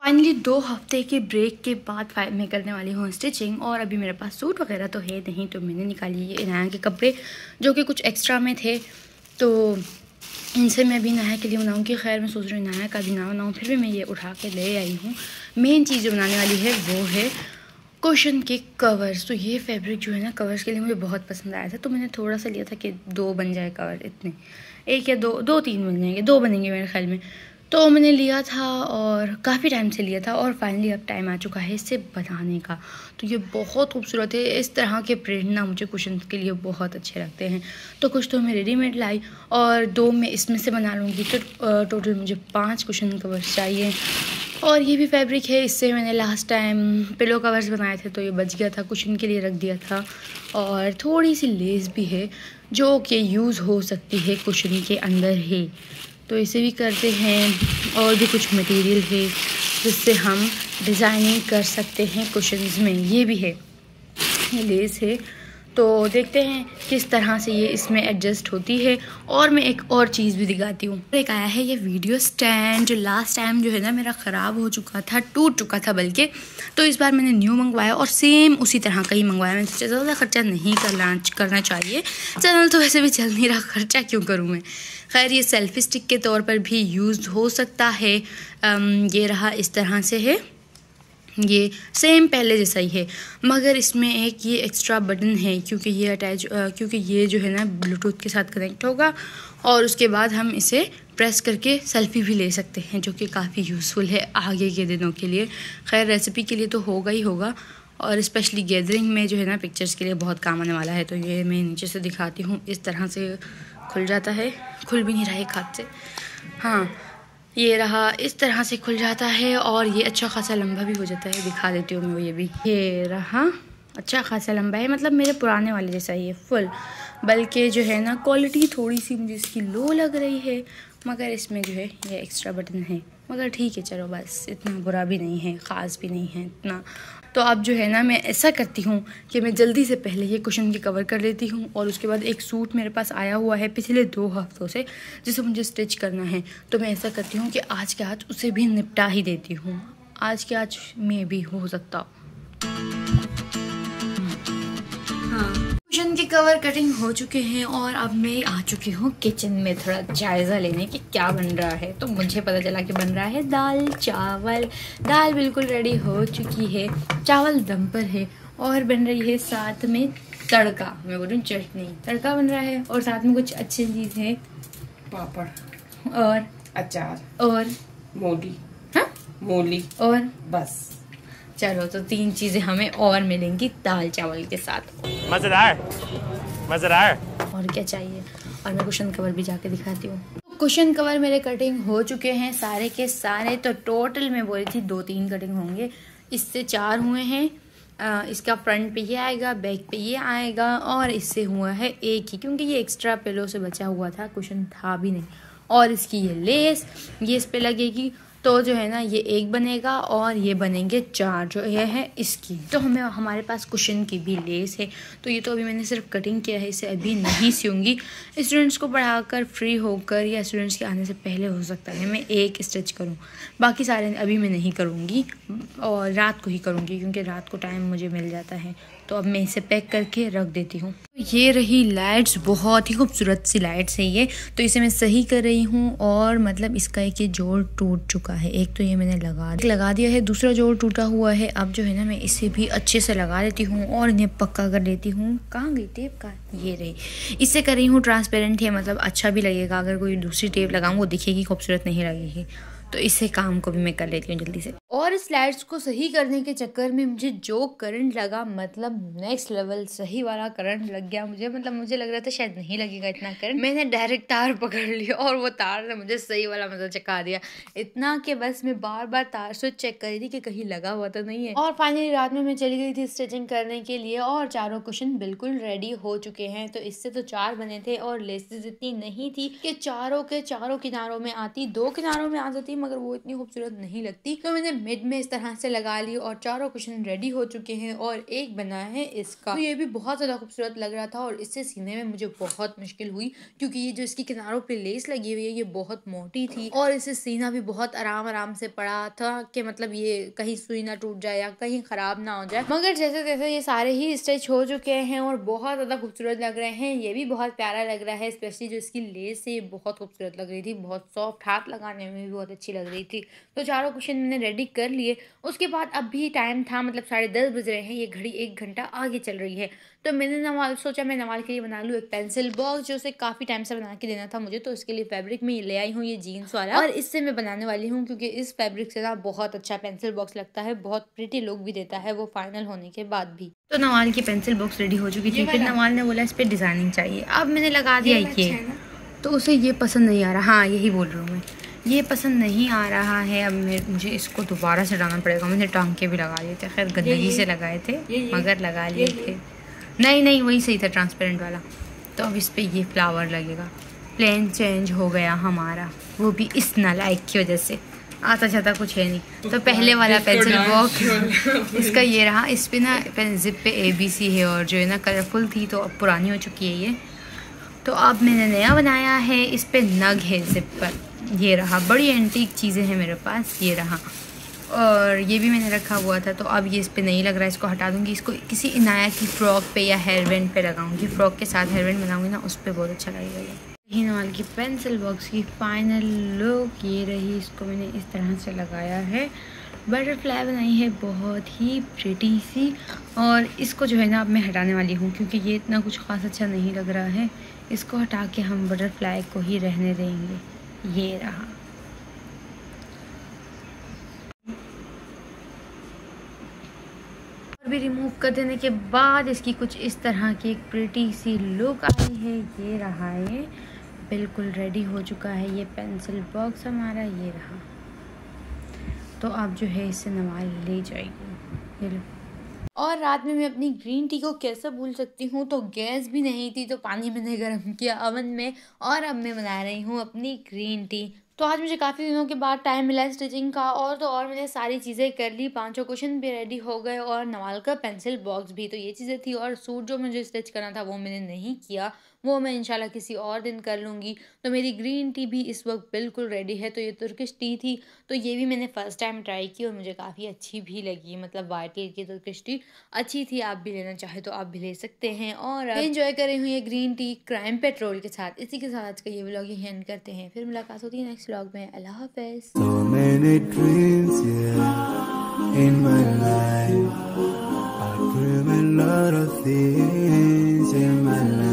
Finally 2 हफ्ते के break के बाद मैं करने वाली हूँ स्टिचिंग। और अभी मेरे पास सूट वगैरह तो है नहीं, तो मैंने निकाली ये इनाया के कपड़े जो कि कुछ एक्स्ट्रा में थे, तो इनसे मैं भी इनाया के लिए बनाऊँगी। खैर मैं सोच रही हूँ इनाया का भी ना बनाऊँ, फिर भी मैं ये उठा के ले आई हूँ। मेन चीज़ जो बनाने वाली है वो है कुशन के कवर्स। तो ये फैब्रिक जो है ना कवर्स के लिए मुझे बहुत पसंद आया था, तो मैंने थोड़ा सा लिया था कि 2 बन जाए कवर, इतने 1 या 2 3 बन जाएंगे, 2 बनेंगे मेरे ख्याल में। तो मैंने लिया था और काफ़ी टाइम से लिया था, और फाइनली अब टाइम आ चुका है इसे बनाने का। तो ये बहुत खूबसूरत है। इस तरह के प्रिंट ना मुझे कुशन के लिए बहुत अच्छे लगते हैं। तो कुछ तो मैं रेडीमेड लाई और 2 मैं इसमें से बना लूँगी। तो टोटल मुझे 5 कुशन कवर्स चाहिए। और ये भी फैब्रिक है, इससे मैंने लास्ट टाइम पिलो कवर्स बनाए थे, तो ये बच गया था, कुशन के लिए रख दिया था। और थोड़ी सी लेस भी है जो कि यूज़ हो सकती है कुशन के अंदर ही, तो इसे भी करते हैं। और भी कुछ मटेरियल है जिससे हम डिज़ाइनिंग कर सकते हैं कुशन्स में, ये भी है, ये लेस है। तो देखते हैं किस तरह से ये इसमें एडजस्ट होती है। और मैं एक और चीज़ भी दिखाती हूँ। एक आया है ये वीडियो स्टैंड, जो लास्ट टाइम जो है ना मेरा ख़राब हो चुका था, टूट चुका था बल्कि, तो इस बार मैंने न्यू मंगवाया और सेम उसी तरह का ही मंगवाया। मैंने सोचा ज़्यादा खर्चा नहीं करना चाहिए, चैनल तो वैसे भी चल नहीं रहा, खर्चा क्यों करूँ मैं। खैर ये सेल्फी स्टिक के तौर पर भी यूज़ हो सकता है। ये रहा, इस तरह से है, ये सेम पहले जैसा ही है, मगर इसमें एक ये एक्स्ट्रा बटन है क्योंकि ये क्योंकि ये जो है ना ब्लूटूथ के साथ कनेक्ट होगा, और उसके बाद हम इसे प्रेस करके सेल्फ़ी भी ले सकते हैं, जो कि काफ़ी यूज़फुल है आगे के दिनों के लिए। खैर रेसिपी के लिए तो होगा ही होगा, और स्पेशली गैदरिंग में जो है ना पिक्चर्स के लिए बहुत काम आने वाला है। तो ये मैं नीचे से दिखाती हूँ, इस तरह से खुल जाता है, खुल भी नहीं रहा एक हाथ से, हाँ ये रहा, इस तरह से खुल जाता है। और ये अच्छा खासा लंबा भी हो जाता है, दिखा देती हूँ मैं, ये भी, ये रहा, अच्छा खासा लंबा है, मतलब मेरे पुराने वाले जैसा ही है फुल। बल्कि जो है ना क्वालिटी थोड़ी सी मुझे इसकी लो लग रही है, मगर इसमें जो है ये एक्स्ट्रा बटन है, मगर ठीक है चलो, बस इतना बुरा भी नहीं है, ख़ास भी नहीं है इतना। तो अब जो है ना मैं ऐसा करती हूँ कि मैं जल्दी से पहले ये कुशन की कवर कर लेती हूँ, और उसके बाद एक सूट मेरे पास आया हुआ है पिछले 2 हफ्तों से जिसे मुझे स्टिच करना है। तो मैं ऐसा करती हूँ कि आज के आज उसे भी निपटा ही देती हूँ, आज के आज में भी हो सकता। कुशन की कवर कटिंग हो चुके हैं, और अब मैं आ चुकी हूँ किचन में थोड़ा जायज़ा लेने कि क्या बन रहा है। तो मुझे पता चला कि बन रहा है दाल चावल। दाल बिल्कुल रेडी हो चुकी है, चावल दम पर है, और बन रही है साथ में तड़का, मैं बोल रही हूँ चटनी, तड़का बन रहा है, और साथ में कुछ अच्छी चीज़ है, पापड़ और अचार और मूली, हाँ मूली, और बस। चलो तो 3 चीज़ें हमें और मिलेंगी दाल चावल के साथ। मज़ेदार मज़ेदार। और क्या चाहिए। और मैं कुशन कवर भी जाके दिखाती हूँ। कुशन कवर मेरे कटिंग हो चुके हैं सारे के सारे। तो टोटल मैं बोली थी 2-3 कटिंग होंगे, इससे 4 हुए हैं। इसका फ्रंट पे ये आएगा, बैक पे ये आएगा, और इससे हुआ है 1 ही, क्योंकि ये एक्स्ट्रा पिलो से बचा हुआ था, कुशन था भी नहीं। और इसकी ये लेस ये इस पे लगेगी, तो जो है ना ये 1 बनेगा, और ये बनेंगे 4 जो ये है इसकी। तो हमारे पास कुशन की भी लेस है। तो ये तो अभी मैंने सिर्फ कटिंग किया है, इसे अभी नहीं सियूंगी। स्टूडेंट्स को पढ़ाकर फ्री होकर या स्टूडेंट्स के आने से पहले हो सकता है मैं 1 स्टिच करूं, बाकी सारे अभी मैं नहीं करूंगी, और रात को ही करूंगी क्योंकि रात को टाइम मुझे मिल जाता है। तो अब मैं इसे पैक करके रख देती हूँ। ये रही लाइट्स, बहुत ही खूबसूरत सी लाइट्स है ये। तो इसे मैं सही कर रही हूँ, और मतलब इसका एक ये जोड़ टूट चुका है, एक तो ये मैंने लगा दिया है, दूसरा जोड़ टूटा हुआ है। अब जो है ना मैं इसे भी अच्छे से लगा लेती हूँ और इन्हें पक्का कर लेती हूँ। कहाँ गई टेप का, ये रही। इससे कर रही हूँ ट्रांसपेरेंट है, मतलब अच्छा भी लगेगा। अगर कोई दूसरी टेप लगाऊँ वो दिखेगी, खूबसूरत नहीं लगेगी। तो इससे काम को भी मैं कर लेती हूँ जल्दी से। और स्लाइड्स को सही करने के चक्कर में मुझे जो करंट लगा, मतलब नेक्स्ट लेवल सही वाला करंट लग गया मुझे। मतलब मुझे लग रहा था शायद नहीं लगेगा इतना करंट, मैंने डायरेक्ट तार पकड़ लिया और वो तार ने मुझे सही वाला मतलब चका दिया। इतना कि बस मैं बार बार तार स्विच चेक कर रही थी कि कहीं लगा हुआ तो नहीं है। और फाइनली रात में मैं चली गई थी स्टिचिंग करने के लिए, और चारों कुशन बिल्कुल रेडी हो चुके हैं। तो इससे तो 4 बने थे, और लेसेस इतनी नहीं थी कि चारों के चारों किनारों में आती, 2 किनारों में आ जाती, मगर वो इतनी खूबसूरत नहीं लगती। तो मैंने मिड में इस तरह से लगा ली और चारों कुशन रेडी हो चुके हैं और एक बना है इसका। तो ये भी बहुत ज़्यादा खूबसूरत लग रहा था और इससे सीने में मुझे बहुत मुश्किल हुई क्योंकि ये जो इसकी किनारों पे लेस लगी हुई है ये बहुत मोटी थी और इसे सीना भी बहुत आराम से पड़ा था कि मतलब ये कहीं सुई ना टूट जाए या कहीं ख़राब ना हो जाए। मगर जैसे जैसे ये सारे ही स्टिच हो चुके हैं और बहुत ज़्यादा खूबसूरत लग रहे हैं। ये भी बहुत प्यारा लग रहा है, स्पेशली जो इसकी लेस है ये बहुत खूबसूरत लग रही थी, बहुत सॉफ्ट, हाथ लगाने में भी बहुत अच्छी लग रही थी। तो चारों कुशन मैंने रेडी कर लिए। उसके बाद अब भी टाइम था, मतलब 10:30 बज रहे हैं, ये घड़ी 1 घंटा आगे चल रही है। तो मैंने सोचा मैं नवाल के लिए बना लूँ एक पेंसिल बॉक्स जो उसे काफ़ी टाइम से बना के देना था मुझे। तो इसके लिए फैब्रिक में ले आई हूँ ये जीन्स वाला और इससे मैं बनाने वाली हूँ क्योंकि इस फैब्रिक से ना बहुत अच्छा पेंसिल बॉक्स लगता है, बहुत प्रिटी लुक भी देता है वो फाइनल होने के बाद भी। तो नवाल की पेंसिल बॉक्स रेडी हो चुकी थी। फिर नवाल ने बोला इस पर डिज़ाइनिंग चाहिए। अब मैंने लगा दिया ये तो उसे ये पसंद नहीं आ रहा। हाँ यही बोल रहा हूँ मैं, ये पसंद नहीं आ रहा है। अब मुझे इसको दोबारा से डालना पड़ेगा। मैंने टांके भी लगा लिए थे, खैर गंदगी से लगाए थे मगर लगा लिए थे। नहीं वही सही था, ट्रांसपेरेंट वाला। तो अब इस पे ये फ्लावर लगेगा। प्लान चेंज हो गया हमारा, वो भी इस नालायक की वजह से। आता जाता कुछ है नहीं। तो पहले वाला पेंसिल बॉक्स इसका ये रहा। इस पे ना जिप पे ABC है और जो है ना कलरफुल थी तो अब पुरानी हो चुकी है ये। तो अब मैंने नया बनाया है, इस पे नग है जिप पर। ये रहा, बड़ी एंटीक चीज़ें हैं मेरे पास। ये रहा और ये भी मैंने रखा हुआ था। तो अब ये इस पे नहीं लग रहा है, इसको हटा दूँगी। इसको किसी इनाया की फ़्रॉक पे या हेयरबैंड पे लगाऊंगी। फ़्रॉक के साथ हेयरबैंड बनाऊंगी ना, उस पर बहुत अच्छा लगेगा ये। नवाल की पेंसिल बॉक्स की फाइनल लुक ये रही। इसको मैंने इस तरह से लगाया है, बटरफ्लाई बनाई है बहुत ही प्रिटी सी। और इसको जो है ना अब मैं हटाने वाली हूँ क्योंकि ये इतना कुछ ख़ास अच्छा नहीं लग रहा है। इसको हटा के हम बटरफ्लाई को ही रहने देंगे। ये रहा। और भी रिमूव कर देने के बाद इसकी कुछ इस तरह की एक प्रिटी सी लुक आई है। ये रहा, ये बिल्कुल रेडी हो चुका है ये पेंसिल बॉक्स हमारा। ये रहा। तो आप जो है इससे नवाल ले जाएगी। ये लो। और रात में मैं अपनी ग्रीन टी को कैसे भूल सकती हूँ। तो गैस भी नहीं थी तो पानी मैंने गर्म किया ओवन में और अब मैं बना रही हूँ अपनी ग्रीन टी। तो आज मुझे काफ़ी दिनों के बाद टाइम मिला स्टिचिंग का और तो और मैंने सारी चीज़ें कर ली। 5 क्वेश्चन भी रेडी हो गए और नवाल का पेंसिल बॉक्स भी। तो ये चीज़ें थी और सूट जो मुझे स्टिच करना था वो मैंने नहीं किया, वो मैं इंशाल्लाह किसी और दिन कर लूँगी। तो मेरी ग्रीन टी भी इस वक्त बिल्कुल रेडी है। तो ये तुर्किश टी थी, तो ये भी मैंने फ़र्स्ट टाइम ट्राई की और मुझे काफ़ी अच्छी भी लगी। मतलब वाइटल की तुर्किश टी अच्छी थी। आप भी लेना चाहे तो आप भी ले सकते हैं। और एंजॉय कर रही हूँ ये ग्रीन टी क्राइम पेट्रोल के साथ। इसी के साथ आज का ये व्लॉग यहीं एंड करते हैं। फिर मुलाकात होती है नेक्स्ट व्लॉग में। अल्लाह हाफ़िज़। So many dreams, yeah, in my life. I dream a lot of things in my life.